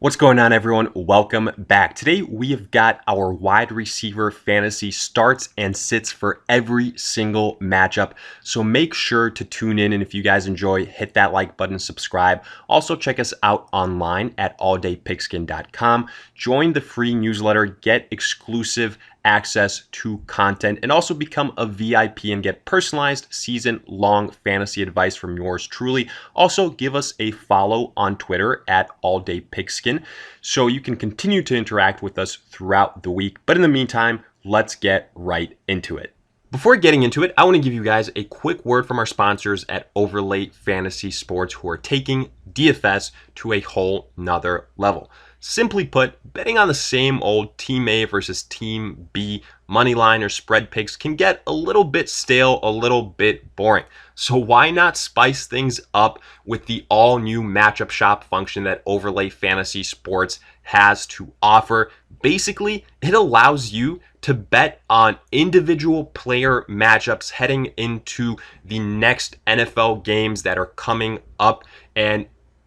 What's going on, everyone? Welcome back. Today we have got our wide receiver fantasy starts and sits for every single matchup. So make sure to tune in, and if you guys enjoy, hit that like button, subscribe. Also check us out online at alldaypigskin.com. Join the free newsletter, get exclusive access to content, and also become a VIP and get personalized season-long fantasy advice from yours truly. Also, give us a follow on Twitter at alldaypigskin so you can continue to interact with us throughout the week. But in the meantime, let's get right into it. Before getting into it, I want to give you guys a quick word from our sponsors at Overlay Fantasy Sports, who are taking DFS to a whole nother level. Simply put, betting on the same old Team A versus Team B money line or spread picks can get a little bit stale, a little bit boring. So why not spice things up with the all-new matchup shop function that Overlay Fantasy Sports has to offer? Basically, it allows you to bet on individual player matchups heading into the next NFL games that are coming up. And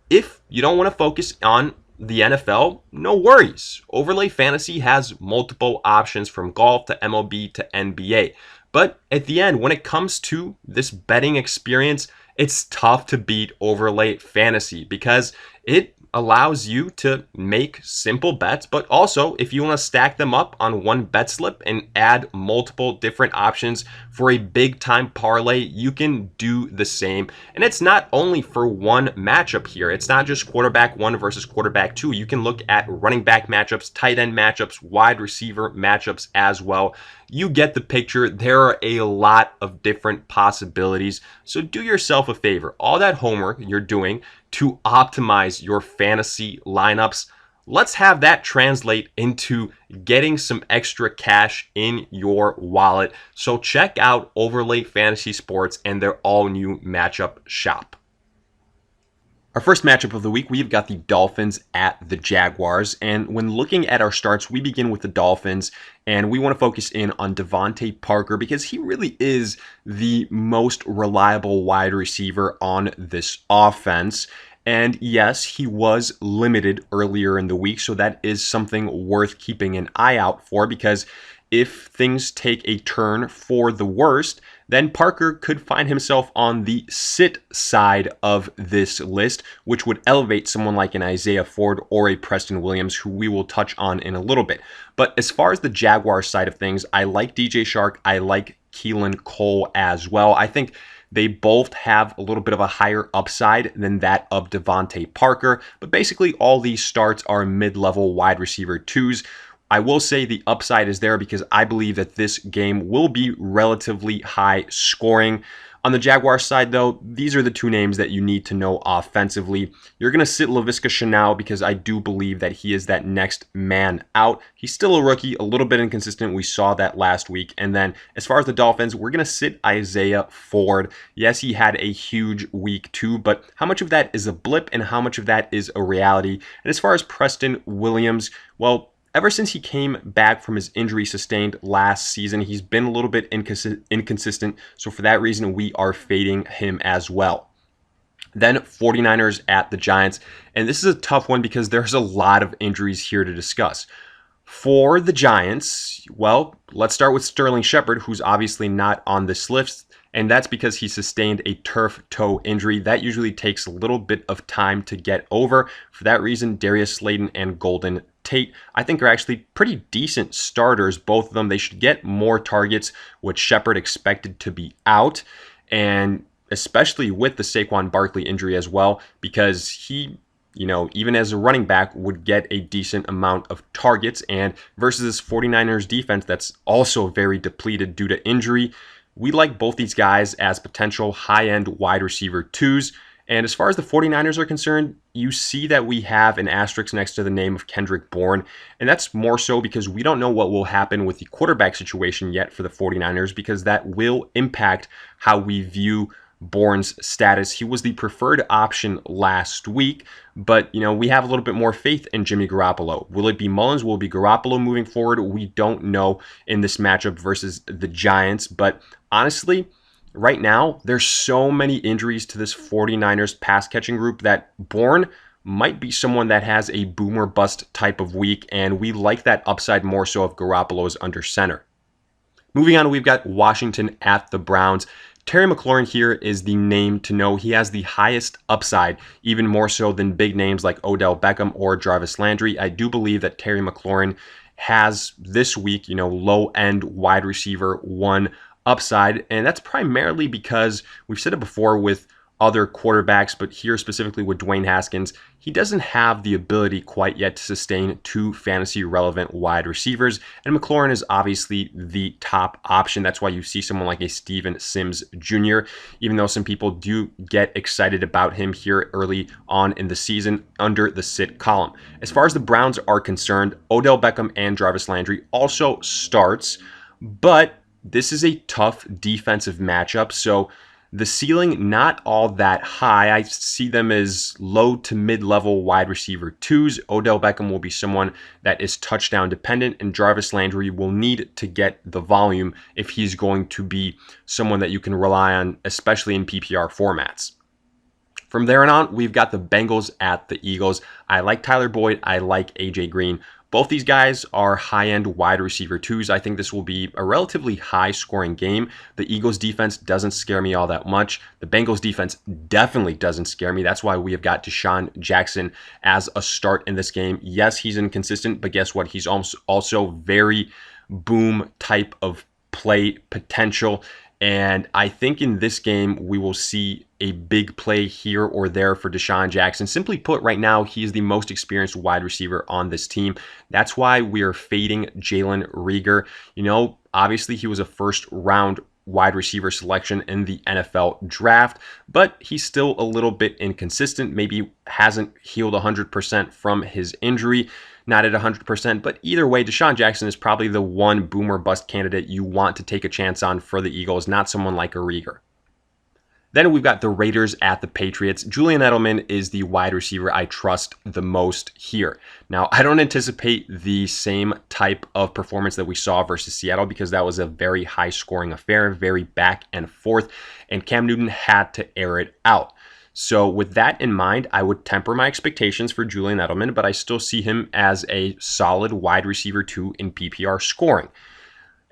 if you don't want to focus on the NFL, no worries. Overlay Fantasy has multiple options from golf to MLB to NBA. But at the end, when it comes to this betting experience, it's tough to beat Overlay Fantasy because it allows you to make simple bets, but also if you want to stack them up on one bet slip and add multiple different options for a big time parlay, you can do the same. And it's not only for one matchup here. It's not just quarterback one versus quarterback two. You can look at running back matchups, tight end matchups, wide receiver matchups as well. You get the picture. There are a lot of different possibilities. So do yourself a favor. All that homework you're doing to optimize your fantasy lineups, let's have that translate into getting some extra cash in your wallet. So check out Overlay Fantasy Sports and their all-new matchup shop. Our first matchup of the week, we've got the Dolphins at the Jaguars. And when looking at our starts, we begin with the Dolphins, and we want to focus in on Devontae Parker because he really is the most reliable wide receiver on this offense. And yes, he was limited earlier in the week, so that is something worth keeping an eye out for, because if things take a turn for the worst, then Parker could find himself on the sit side of this list, which would elevate someone like an Isaiah Ford or a Preston Williams, who we will touch on in a little bit. But as far as the Jaguars side of things, I like DJ Shark. I like Keelan Cole as well. I think they both have a little bit of a higher upside than that of Devontae Parker. But basically, all these starts are mid-level wide receiver twos. I will say the upside is there because I believe that this game will be relatively high scoring. On the Jaguars side, though, these are the two names that you need to know offensively. You're going to sit Laviska Shenault because I do believe that he is that next man out. He's still a rookie, a little bit inconsistent. We saw that last week. And then as far as the Dolphins, we're going to sit Isaiah Ford. Yes, he had a huge week too, but how much of that is a blip and how much of that is a reality? And as far as Preston Williams, well, ever since he came back from his injury sustained last season, he's been a little bit inconsistent. So for that reason, we are fading him as well. Then 49ers at the Giants. And this is a tough one because there's a lot of injuries here to discuss. For the Giants, well, let's start with Sterling Shepard, who's obviously not on this list. And that's because he sustained a turf toe injury. That usually takes a little bit of time to get over. For that reason, Darius Slayton and Golden Tate, I think, are actually pretty decent starters. Both of them, they should get more targets, with Shepard expected to be out. And especially with the Saquon Barkley injury as well, because he, even as a running back, would get a decent amount of targets. And versus this 49ers defense that's also very depleted due to injury, we like both these guys as potential high-end wide receiver twos. And as far as the 49ers are concerned, you see that we have an asterisk next to the name of Kendrick Bourne. And that's more so because we don't know what will happen with the quarterback situation yet for the 49ers, because that will impact how we view Bourne's status. He was the preferred option last week, but we have a little bit more faith in Jimmy Garoppolo. Will it be Mullins? Will it be Garoppolo moving forward? We don't know in this matchup versus the Giants, but honestly, right now, there's so many injuries to this 49ers pass catching group that Bourne might be someone that has a boomer bust type of week, and we like that upside more so if Garoppolo is under center. Moving on, we've got Washington at the Browns. Terry McLaurin here is the name to know. He has the highest upside, even more so than big names like Odell Beckham or Jarvis Landry. I do believe that Terry McLaurin has this week, low-end wide receiver one upside, and that's primarily because we've said it before with other quarterbacks, but here specifically with Dwayne Haskins, he doesn't have the ability quite yet to sustain two fantasy relevant wide receivers, and McLaurin is obviously the top option. That's why you see someone like a Steven Sims Jr., even though some people do get excited about him here early on in the season under the sit column. As far as the Browns are concerned, Odell Beckham and Jarvis Landry also starts, but this is a tough defensive matchup, so the ceiling, not all that high. I see them as low to mid-level wide receiver twos. Odell Beckham will be someone that is touchdown dependent, and Jarvis Landry will need to get the volume if he's going to be someone that you can rely on, especially in PPR formats. From there on, we've got the Bengals at the Eagles. I like Tyler Boyd. I like AJ Green. Both these guys are high-end wide receiver twos. I think this will be a relatively high-scoring game. The Eagles defense doesn't scare me all that much. The Bengals defense definitely doesn't scare me. That's why we have got Deshaun Jackson as a start in this game. Yes, he's inconsistent, but guess what? He's also very boom type of play potential. And I think in this game, we will see a big play here or there for Deshaun Jackson. Simply put, right now, he is the most experienced wide receiver on this team. That's why we are fading Jalen Reagor. Obviously, he was a first-round wide receiver selection in the NFL draft, but he's still a little bit inconsistent. Maybe hasn't healed 100% from his injury. Not at 100%, but either way, Deshaun Jackson is probably the one boomer bust candidate you want to take a chance on for the Eagles, not someone like a Reagor. Then we've got the Raiders at the Patriots. Julian Edelman is the wide receiver I trust the most here. Now, I don't anticipate the same type of performance that we saw versus Seattle because that was a very high-scoring affair, very back and forth, and Cam Newton had to air it out. So with that in mind, I would temper my expectations for Julian Edelman, but I still see him as a solid wide receiver 2 in PPR scoring.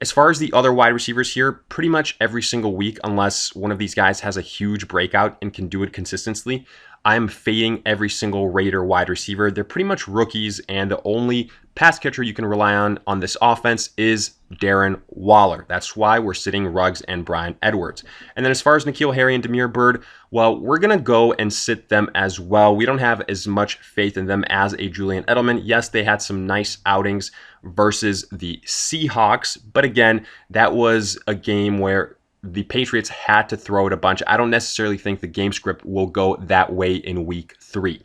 As far as the other wide receivers here, pretty much every single week, unless one of these guys has a huge breakout and can do it consistently, I'm fading every single Raider wide receiver. They're pretty much rookies, and the only pass catcher you can rely on this offense is Darren Waller. That's why we're sitting Ruggs and Bryan Edwards. And then as far as N'Keal Harry and Damiere Byrd, well, we're going to go and sit them as well. We don't have as much faith in them as a Julian Edelman. Yes, they had some nice outings versus the Seahawks, but again, that was a game where the Patriots had to throw it a bunch. I don't necessarily think the game script will go that way in week 3.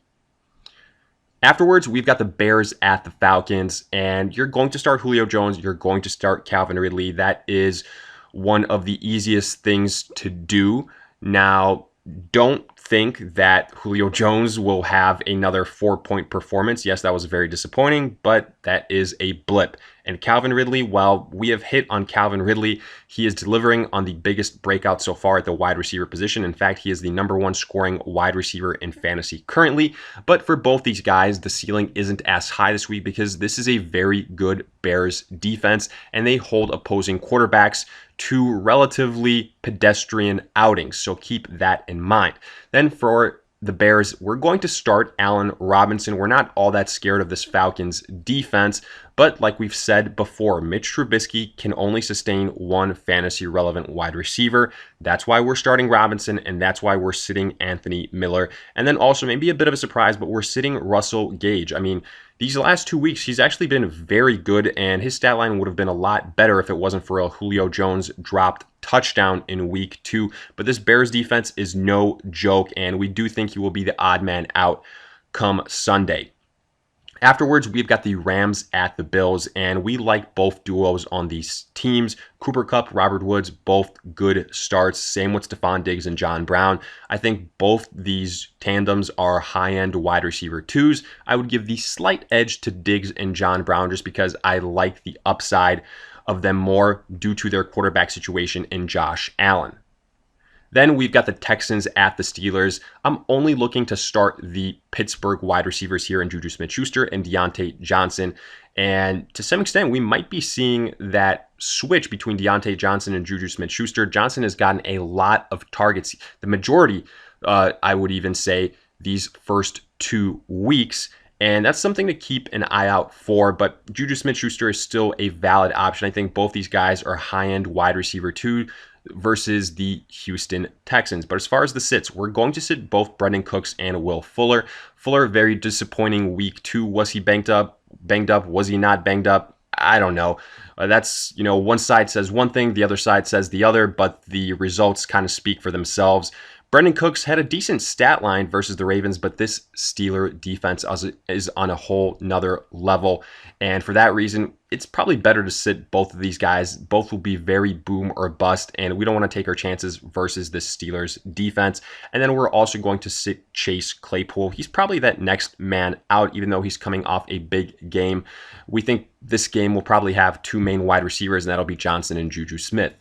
Afterwards, we've got the Bears at the Falcons, and you're going to start Julio Jones. You're going to start Calvin Ridley. That is one of the easiest things to do. Now, don't think that Julio Jones will have another 4-point performance. Yes, that was very disappointing, but that is a blip. And Calvin Ridley, while we have hit on Calvin Ridley, he is delivering on the biggest breakout so far at the wide receiver position. In fact, he is the #1 scoring wide receiver in fantasy currently. But for both these guys, the ceiling isn't as high this week because this is a very good Bears defense, and they hold opposing quarterbacks to relatively pedestrian outings. So keep that in mind. Then for the Bears, we're going to start Allen Robinson. We're not all that scared of this Falcons defense, but like we've said before, Mitch Trubisky can only sustain one fantasy relevant wide receiver. That's why we're starting Robinson, and that's why we're sitting Anthony Miller. And then also maybe a bit of a surprise, but we're sitting Russell Gage. I mean, these last 2 weeks, he's actually been very good, and his stat line would have been a lot better if it wasn't for a Julio Jones dropped touchdown in week 2. But this Bears defense is no joke, and we do think he will be the odd man out come Sunday. Afterwards, we've got the Rams at the Bills, and we like both duos on these teams. Cooper Kupp, Robert Woods, both good starts. Same with Stephon Diggs and John Brown. I think both these tandems are high-end wide receiver 2s. I would give the slight edge to Diggs and John Brown just because I like the upside of them more due to their quarterback situation in Josh Allen. Then we've got the Texans at the Steelers. I'm only looking to start the Pittsburgh wide receivers here in Juju Smith-Schuster and Deontay Johnson. And to some extent, we might be seeing that switch between Deontay Johnson and Juju Smith-Schuster. Johnson has gotten a lot of targets, the majority, I would even say, these first 2 weeks. And that's something to keep an eye out for. But Juju Smith-Schuster is still a valid option. I think both these guys are high-end wide receiver 2 versus the Houston Texans. But as far as the sits, we're going to sit both Brendan Cooks and Will Fuller. Fuller, very disappointing week 2. Was he banged up? Was he not banged up? I don't know. That's, one side says one thing, the other side says the other, but the results kind of speak for themselves. Brendan Cooks had a decent stat line versus the Ravens, but this Steeler defense is on a whole nother level. And for that reason, it's probably better to sit both of these guys. Both will be very boom or bust, and we don't want to take our chances versus the Steelers defense. And then we're also going to sit Chase Claypool. He's probably that next man out, even though he's coming off a big game. We think this game will probably have 2 main wide receivers, and that'll be Johnson and Juju Smith.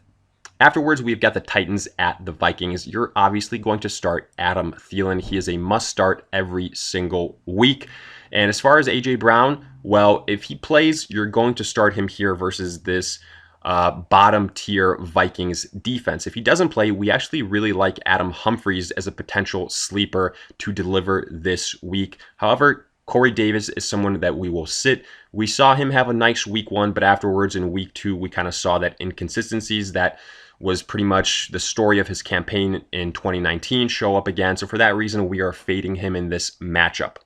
Afterwards, we've got the Titans at the Vikings. You're obviously going to start Adam Thielen. He is a must start every single week. And as far as A.J. Brown, well, if he plays, you're going to start him here versus this bottom tier Vikings defense. If he doesn't play, we actually really like Adam Humphries as a potential sleeper to deliver this week. However, Corey Davis is someone that we will sit. We saw him have a nice week 1, but afterwards in week 2, we kind of saw that inconsistencies that was pretty much the story of his campaign in 2019 show up again. So for that reason, we are fading him in this matchup.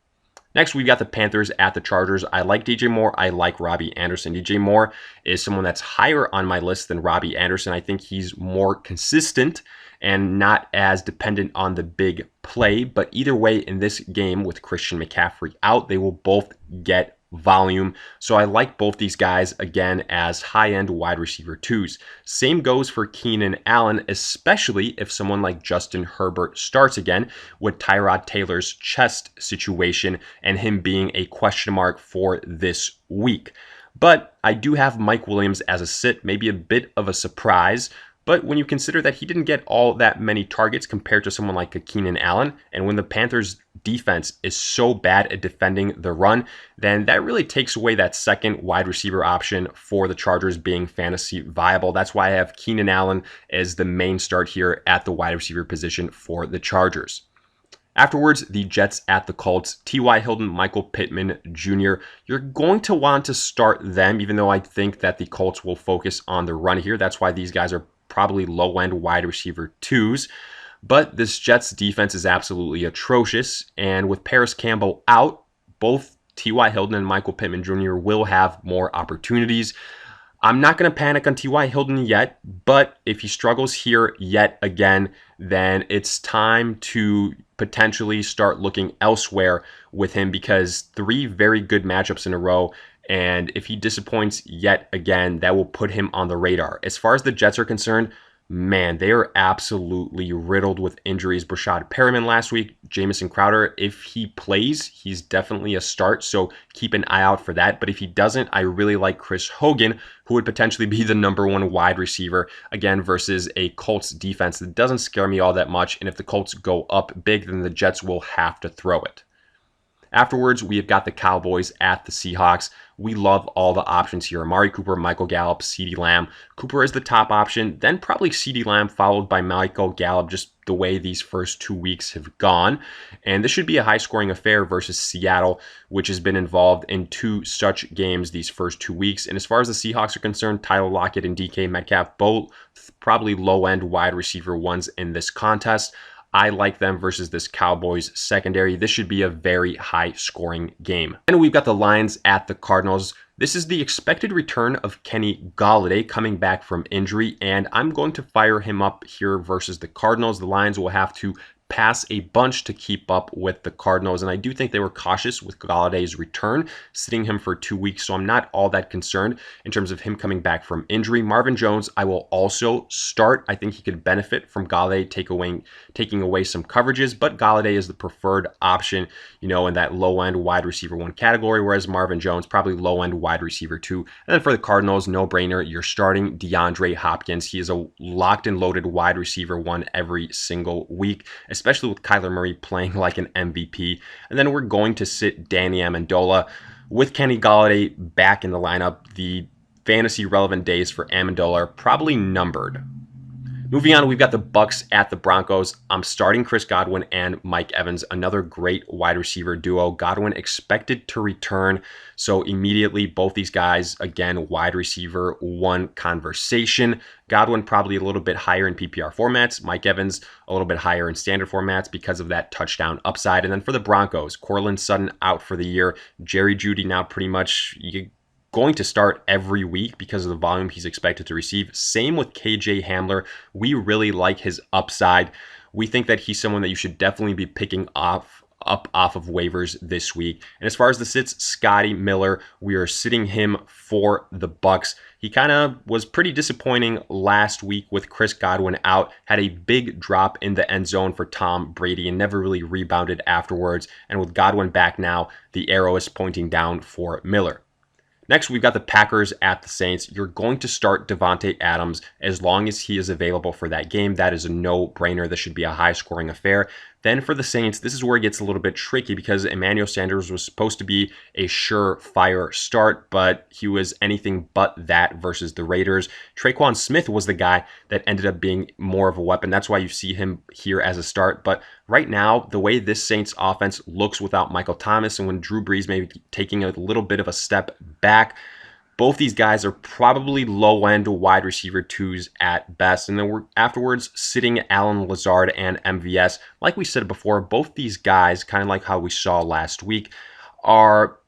Next, we've got the Panthers at the Chargers. I like DJ Moore. I like Robbie Anderson. DJ Moore is someone that's higher on my list than Robbie Anderson. I think he's more consistent and not as dependent on the big play. But either way, in this game with Christian McCaffrey out, they will both get volume. So I like both these guys, again, as high-end wide receiver 2s. Same goes for Keenan Allen, especially if someone like Justin Herbert starts again with Tyrod Taylor's chest situation and him being a question mark for this week. But I do have Mike Williams as a sit, maybe a bit of a surprise. But when you consider that he didn't get all that many targets compared to someone like Keenan Allen, and when the Panthers defense is so bad at defending the run, then that really takes away that second wide receiver option for the Chargers being fantasy viable. That's why I have Keenan Allen as the main start here at the wide receiver position for the Chargers. Afterwards, the Jets at the Colts. T.Y. Hilton, Michael Pittman Jr. You're going to want to start them, even though I think that the Colts will focus on the run here. That's why these guys are probably low-end wide receiver 2s. But this Jets defense is absolutely atrocious. And with Paris Campbell out, both T.Y. Hilton and Michael Pittman Jr. will have more opportunities. I'm not going to panic on T.Y. Hilton yet, but if he struggles here yet again, then it's time to potentially start looking elsewhere with him, because 3 very good matchups in a row, and if he disappoints yet again, that will put him on the radar. As far as the Jets are concerned, man, they are absolutely riddled with injuries. Brashad Perriman last week, Jamison Crowder, if he plays, he's definitely a start, so keep an eye out for that. But if he doesn't, I really like Chris Hogan, who would potentially be the #1 wide receiver, again, versus a Colts defense that doesn't scare me all that much. And if the Colts go up big, then the Jets will have to throw it. Afterwards, we have got the Cowboys at the Seahawks. We love all the options here. Amari Cooper, Michael Gallup, CeeDee Lamb. Cooper is the top option, then probably CeeDee Lamb, followed by Michael Gallup, just the way these first 2 weeks have gone. And this should be a high-scoring affair versus Seattle, which has been involved in 2 such games these first 2 weeks. And as far as the Seahawks are concerned, Tyler Lockett and DK Metcalf, both probably low-end wide receiver 1s in this contest. I like them versus this Cowboys secondary. This should be a very high-scoring game. And we've got the Lions at the Cardinals. This is the expected return of Kenny Golladay coming back from injury, and I'm going to fire him up here versus the Cardinals. The Lions will have to pass a bunch to keep up with the Cardinals, and I do think they were cautious with Galladay's return, sitting him for 2 weeks, so I'm not all that concerned in terms of him coming back from injury. Marvin Jones, I will also start. I think he could benefit from Galladay taking away some coverages, but Galladay is the preferred option, in that low-end wide receiver 1 category, whereas Marvin Jones, probably low-end wide receiver 2. And then for the Cardinals, no-brainer, you're starting DeAndre Hopkins. He is a locked and loaded wide receiver 1 every single week, especially with Kyler Murray playing like an MVP. And then we're going to sit Danny Amendola. With Kenny Galladay back in the lineup, the fantasy relevant days for Amendola are probably numbered. Moving on, we've got the Bucs at the Broncos. I'm starting Chris Godwin and Mike Evans, another great wide receiver duo. Godwin expected to return, so immediately both these guys, again, wide receiver 1 conversation. Godwin probably a little bit higher in PPR formats. Mike Evans a little bit higher in standard formats because of that touchdown upside. And then for the Broncos, Courtland Sutton out for the year. Jerry Jeudy now pretty much going to start every week because of the volume he's expected to receive. Same with KJ Hamler. We really like his upside. We think that he's someone that you should definitely be picking up off of waivers this week. And as far as the sits, Scotty Miller, we are sitting him for the Bucs. He kind of was pretty disappointing last week with Chris Godwin out, had a big drop in the end zone for Tom Brady and never really rebounded afterwards. And with Godwin back now, the arrow is pointing down for Miller. Next, we've got the Packers at the Saints. You're going to start Devontae Adams as long as he is available for that game. That is a no-brainer. This should be a high-scoring affair. Then for the Saints, this is where it gets a little bit tricky because Emmanuel Sanders was supposed to be a surefire start, but he was anything but that versus the Raiders. Traquan Smith was the guy that ended up being more of a weapon. That's why you see him here as a start. But right now, the way this Saints offense looks without Michael Thomas and when Drew Brees may be taking a little bit of a step back, both these guys are probably low-end wide receiver 2s at best. And then we're afterwards sitting Allen Lazard and MVS. Like we said before, both these guys, kind of like how we saw last week, are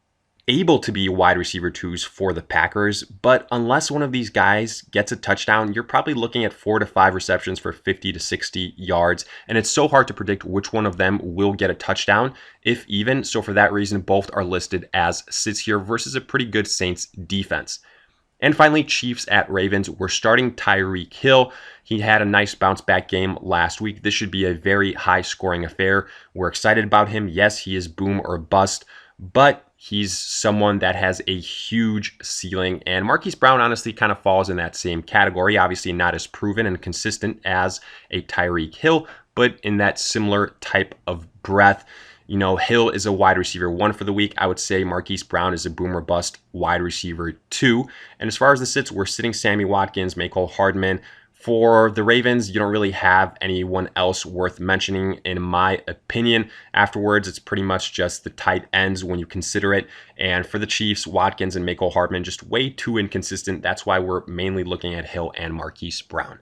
able to be wide receiver 2s for the Packers, but unless one of these guys gets a touchdown, you're probably looking at 4 to 5 receptions for 50 to 60 yards, and it's so hard to predict which one of them will get a touchdown, if even. So for that reason, both are listed as sits here versus a pretty good Saints defense. And finally, Chiefs at Ravens. We're starting Tyreek Hill. He had a nice bounce back game last week. This should be a very high scoring affair. We're excited about him. Yes, he is boom or bust, but he's someone that has a huge ceiling, and Marquise Brown honestly kind of falls in that same category. Obviously not as proven and consistent as a Tyreek Hill, but in that similar type of breath. Hill is a wide receiver 1 for the week. I would say Marquise Brown is a boom or bust wide receiver 2. And as far as the sits, we're sitting Sammy Watkins, Mecole Hardman. For the Ravens, you don't really have anyone else worth mentioning, in my opinion. Afterwards, it's pretty much just the tight ends when you consider it. And for the Chiefs, Watkins and Mecole Hardman, just way too inconsistent. That's why we're mainly looking at Hill and Marquise Brown.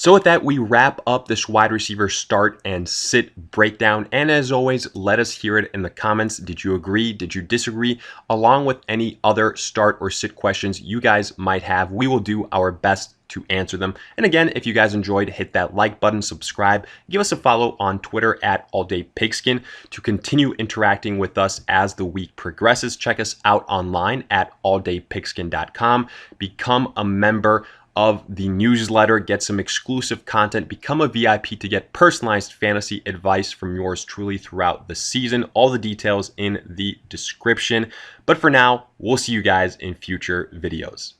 So with that, we wrap up this wide receiver start and sit breakdown. And as always, let us hear it in the comments. Did you agree? Did you disagree? Along with any other start or sit questions you guys might have, we will do our best to answer them. And again, if you guys enjoyed, hit that like button, subscribe, give us a follow on Twitter at alldaypigskin to continue interacting with us as the week progresses. Check us out online at alldaypigskin.com. Become a member of the newsletter, get some exclusive content, become a VIP to get personalized fantasy advice from yours truly throughout the season. All the details in the description. But for now, we'll see you guys in future videos.